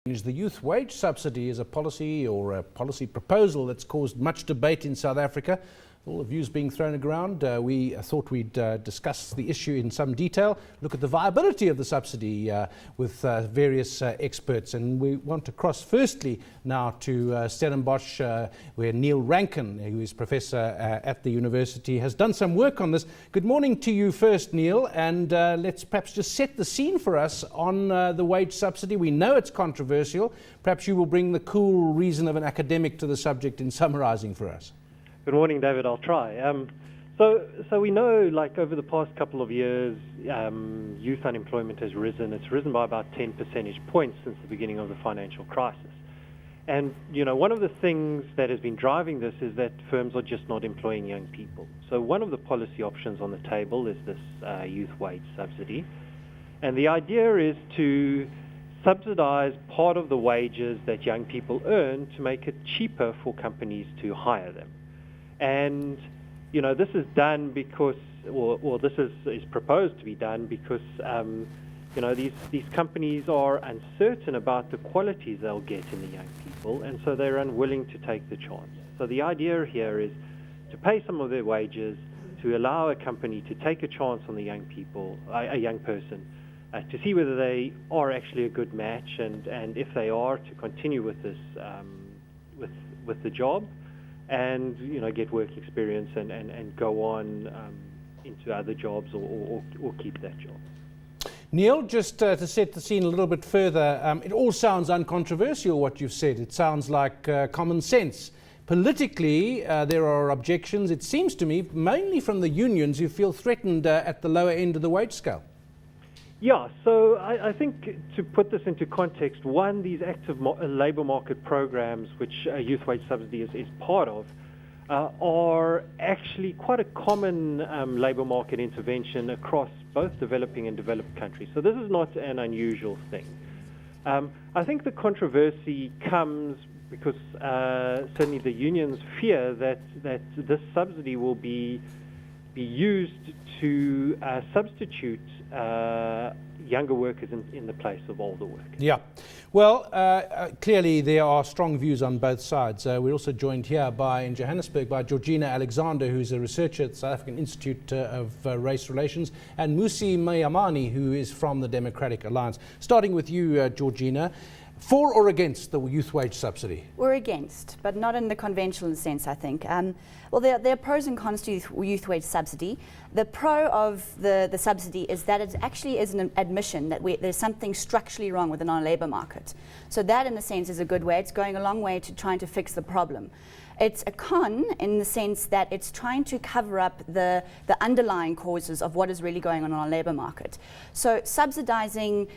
The youth wage subsidy is a policy or a policy proposal that's caused much debate in South Africa. All the views being thrown around, we thought we'd discuss the issue in some detail, look at the viability of the subsidy with various experts. And we want to cross firstly now to Stellenbosch, where Neil Rankin, who is professor at the university, has done some work on this. Good morning to you first, Neil, and let's perhaps just set the scene for us on the wage subsidy. We know it's controversial. Perhaps you will bring the cool reason of an academic to the subject in summarising for us. Good morning, David. I'll try. So we know, like, over the past couple of years, youth unemployment has risen. It's risen by about 10 percentage points since the beginning of the financial crisis. And, you know, one of the things that has been driving this is that firms are just not employing young people. So one of the policy options on the table is this youth wage subsidy. And the idea is to subsidize part of the wages that young people earn to make it cheaper for companies to hire them. And, you know, this is done because, or this is proposed to be done because, you know, these companies are uncertain about the qualities they'll get in the young people, and so they're unwilling to take the chance. So the idea here is to pay some of their wages to allow a company to take a chance on the young people, a young person, to see whether they are actually a good match, and if they are, to continue with this, with the job, and, you know, get work experience and go on into other jobs or keep that job. Neil, just to set the scene a little bit further, it all sounds uncontroversial what you've said. It sounds like common sense. Politically, there are objections, it seems to me, mainly from the unions who feel threatened at the lower end of the wage scale. Yeah, so I think to put this into context, one, these active labour market programs, which youth wage subsidy is part of, are actually quite a common labour market intervention across both developing and developed countries. So this is not an unusual thing. I think the controversy comes because certainly the unions fear that this subsidy will be used to substitute younger workers in the place of older workers. Yeah. Well, clearly there are strong views on both sides. We're also joined here in Johannesburg by Georgina Alexander, who's a researcher at the South African Institute of Race Relations, and Musi Mayamani, who is from the Democratic Alliance. Starting with you, Georgina. For or against the youth wage subsidy? We're against, but not in the conventional sense, I think. Well, there are pros and cons to youth wage subsidy. The pro of the subsidy is that it actually is an admission that there's something structurally wrong with the non-labour market. So that, in a sense, is a good way. It's going a long way to trying to fix the problem. It's a con in the sense that it's trying to cover up the underlying causes of what is really going on our labour market. So subsidizing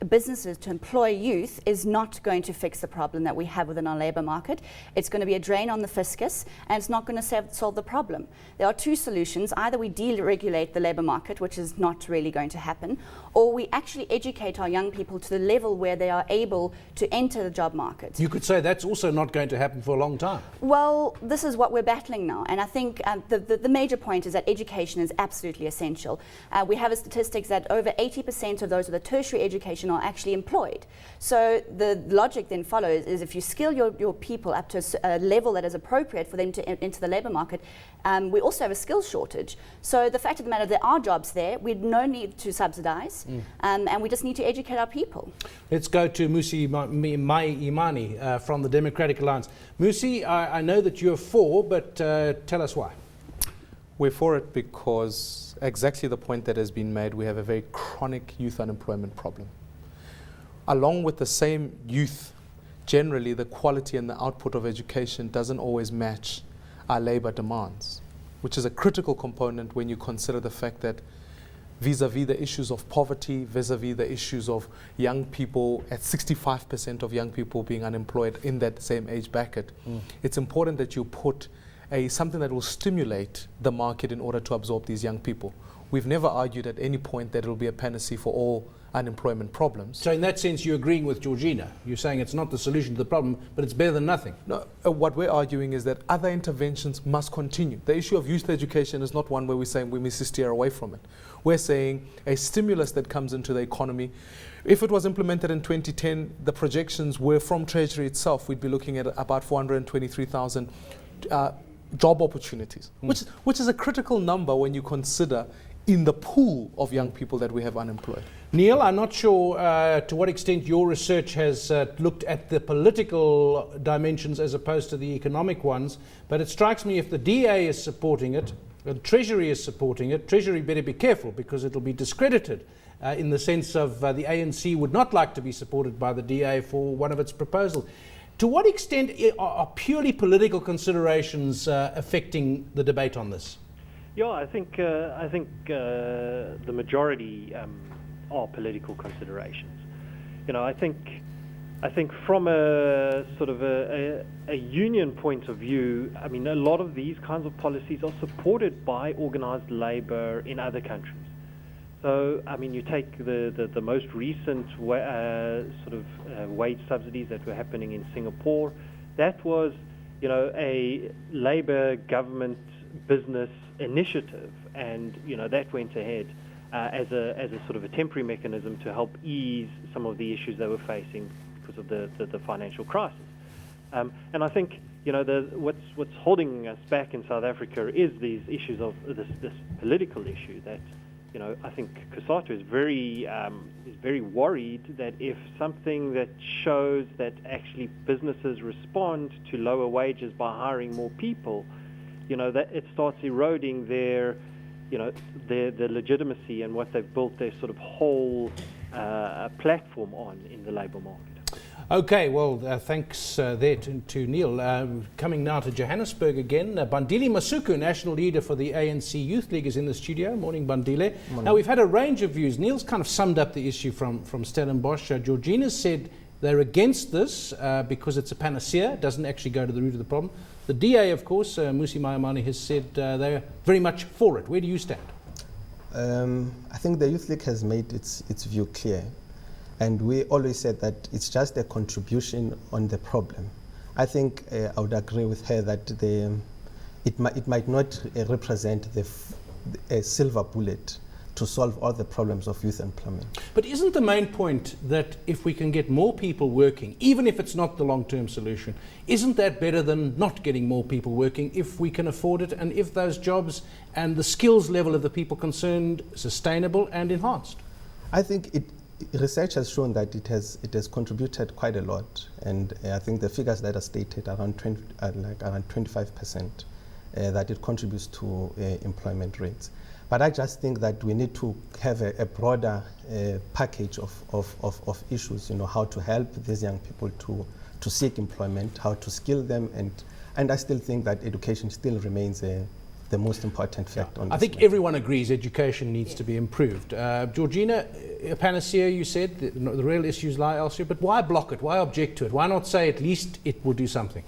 businesses to employ youth is not going to fix the problem that we have within our labour market. It's going to be a drain on the fiscus, and it's not going to solve the problem. There are two solutions. Either we deregulate the labour market, which is not really going to happen, or we actually educate our young people to the level where they are able to enter the job market. You could say that's also not going to happen for a long time. Well, this is what we're battling now, and I think the major point is that education is absolutely essential. We have statistics that over 80% of those with a tertiary education are actually employed. So the logic then follows is if you skill your people up to a level that is appropriate for them to enter the labour market, we also have a skills shortage. So the fact of the matter, there are jobs there. We have no need to subsidise, and we just need to educate our people. Let's go to Musi Mayimani from the Democratic Alliance. Musi, I know that you're for, but tell us why. We're for it because exactly the point that has been made, we have a very chronic youth unemployment problem. Along with the same youth, generally the quality and the output of education doesn't always match our labour demands, which is a critical component when you consider the fact that vis-a-vis the issues of poverty, vis-a-vis the issues of young people, at 65% of young people being unemployed in that same age bracket, it's important that you put something that will stimulate the market in order to absorb these young people. We've never argued at any point that it will be a panacea for all unemployment problems. So in that sense, you're agreeing with Georgina. You're saying it's not the solution to the problem, but it's better than nothing. No, what we're arguing is that other interventions must continue. The issue of youth education is not one where we're saying we must steer away from it. We're saying a stimulus that comes into the economy. If it was implemented in 2010, the projections were from Treasury itself, we'd be looking at about 423,000 job opportunities, which is a critical number when you consider in the pool of young people that we have unemployed. Neil, I'm not sure to what extent your research has looked at the political dimensions as opposed to the economic ones, but it strikes me if the DA is supporting it, the Treasury is supporting it, Treasury better be careful because it'll be discredited in the sense of the ANC would not like to be supported by the DA for one of its proposals. To what extent are purely political considerations affecting the debate on this? Yeah, I think the majority are political considerations. You know, I think from a sort of a union point of view, I mean, a lot of these kinds of policies are supported by organized labor in other countries. So, I mean, you take the most recent wage subsidies that were happening in Singapore. That was, you know, a labor government business initiative, and you know that went ahead as a sort of a temporary mechanism to help ease some of the issues they were facing because of the financial crisis. And I think, you know, what's holding us back in South Africa is these issues of this political issue that, you know, I think COSATU is very worried that if something that shows that actually businesses respond to lower wages by hiring more people, you know, that it starts eroding their legitimacy and what they've built their sort of whole platform on in the labour market. Okay, well, thanks there to Neil. Coming now to Johannesburg again, Bandile Masuku, National Leader for the ANC Youth League, is in the studio. Morning, Bandile. Morning. Now, we've had a range of views. Neil's kind of summed up the issue from Stellenbosch. Georgina said they're against this because it's a panacea, doesn't actually go to the root of the problem. The DA, of course, Musi Mayamani, has said they're very much for it. Where do you stand? I think the Youth League has made its view clear. And we always said that it's just a contribution on the problem. I think I would agree with her that it might not represent a silver bullet to solve all the problems of youth employment. But isn't the main point that if we can get more people working, even if it's not the long-term solution, isn't that better than not getting more people working if we can afford it and if those jobs and the skills level of the people concerned sustainable and enhanced? I think research has shown that it has contributed quite a lot, and I think the figures that are stated around 25% that it contributes to employment rates. But I just think that we need to have a broader package of issues, you know, how to help these young people to seek employment, how to skill them, and I still think that education still remains the most important factor on this. I think everyone agrees education needs to be improved. Georgina, a panacea, you said, the real issues lie elsewhere, but why block it? Why object to it? Why not say at least it will do something?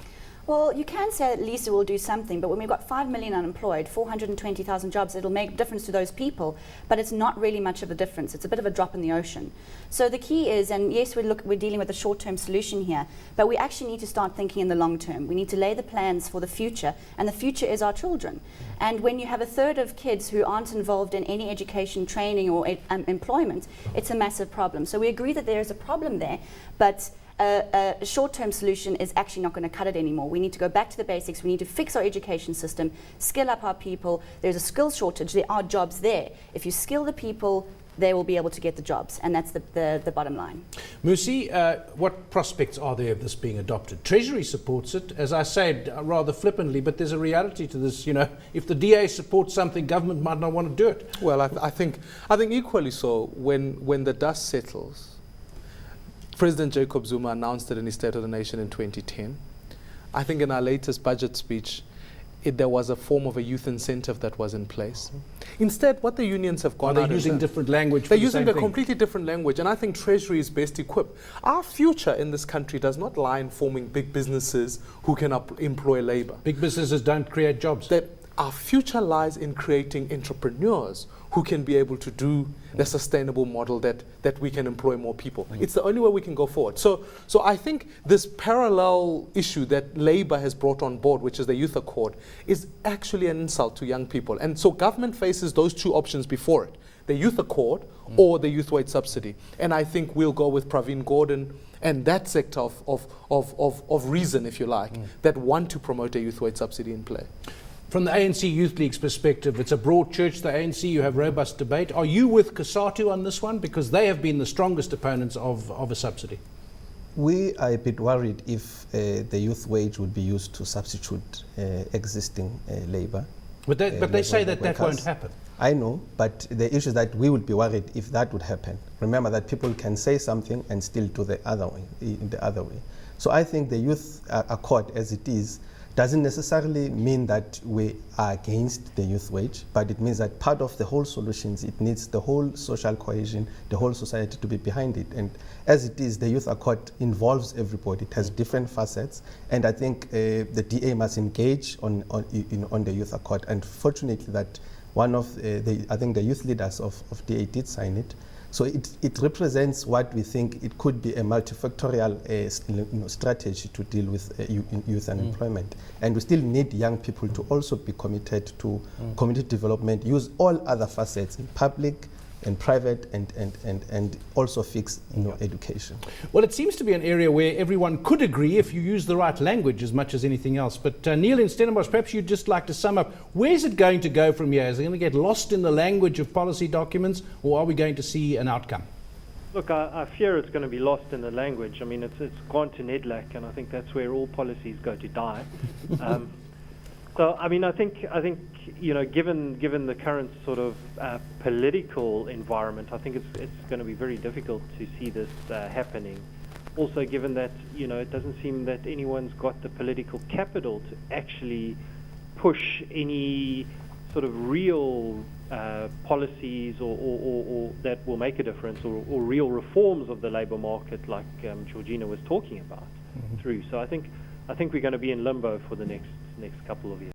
Well, you can say at least it will do something, but when we've got 5 million unemployed, 420,000 jobs, it'll make a difference to those people, but it's not really much of a difference. It's a bit of a drop in the ocean. So the key is, and yes, we're dealing with a short-term solution here, but we actually need to start thinking in the long term. We need to lay the plans for the future, and the future is our children. And when you have a third of kids who aren't involved in any education, training, or employment, it's a massive problem. So we agree that there is a problem there, but a short-term solution is actually not going to cut it anymore. We need to go back to the basics. We need to fix our education system, skill up our people. There's a skill shortage. There are jobs there. If you skill the people, they will be able to get the jobs, and that's the bottom line. Musi, what prospects are there of this being adopted? Treasury supports it, as I said, rather flippantly, but there's a reality to this. You know, if the DA supports something, government might not want to do it. Well, I think equally so. When the dust settles, President Jacob Zuma announced it in his State of the Nation in 2010. I think in our latest budget speech, there was a form of a youth incentive that was in place. Instead, what the unions have gone out they're using different language. They're using a completely different language, and I think Treasury is best equipped. Our future in this country does not lie in forming big businesses who can employ labor. Big businesses don't create jobs. our future lies in creating entrepreneurs who can be able to do the sustainable model that we can employ more people. It's the only way we can go forward. So I think this parallel issue that Labour has brought on board, which is the Youth Accord, is actually an insult to young people. And so government faces those two options before it, the Youth Accord or the youth wage subsidy. And I think we'll go with Praveen Gordhan and that sector of reason, if you like, that want to promote a youth wage subsidy in play. From the ANC Youth League's perspective, it's a broad church, the ANC, you have robust debate. Are you with COSATU on this one? Because they have been the strongest opponents of a subsidy. We are a bit worried if the youth wage would be used to substitute existing labour. But they say that won't happen. I know, but the issue is that we would be worried if that would happen. Remember that people can say something and still do the other way. So I think the Youth Accord as it is doesn't necessarily mean that we are against the youth wage, but it means that part of the whole solutions, it needs the whole social cohesion, the whole society to be behind it. And as it is, the Youth Accord involves everybody. It has different facets, and I think the DA must engage on the Youth Accord. And fortunately that one of I think the youth leaders of DA did sign it. So it represents what we think it could be a multifactorial strategy to deal with youth unemployment. And we still need young people to also be committed to community development, use all other facets in public and private and also fix education. Well, it seems to be an area where everyone could agree if you use the right language as much as anything else. But Neil in Stellenbosch, perhaps you'd just like to sum up, where's it going to go from here? Is it going to get lost in the language of policy documents, or are we going to see an outcome? Look, I fear it's going to be lost in the language. I mean, it's gone to NEDLAC, and I think that's where all policies go to die. So, I mean, I think given the current sort of political environment, I think it's going to be very difficult to see this happening. Also, given that it doesn't seem that anyone's got the political capital to actually push any sort of real policies or that will make a difference, or real reforms of the labour market, like Georgina was talking about through. So I think we're going to be in limbo for the next couple of years.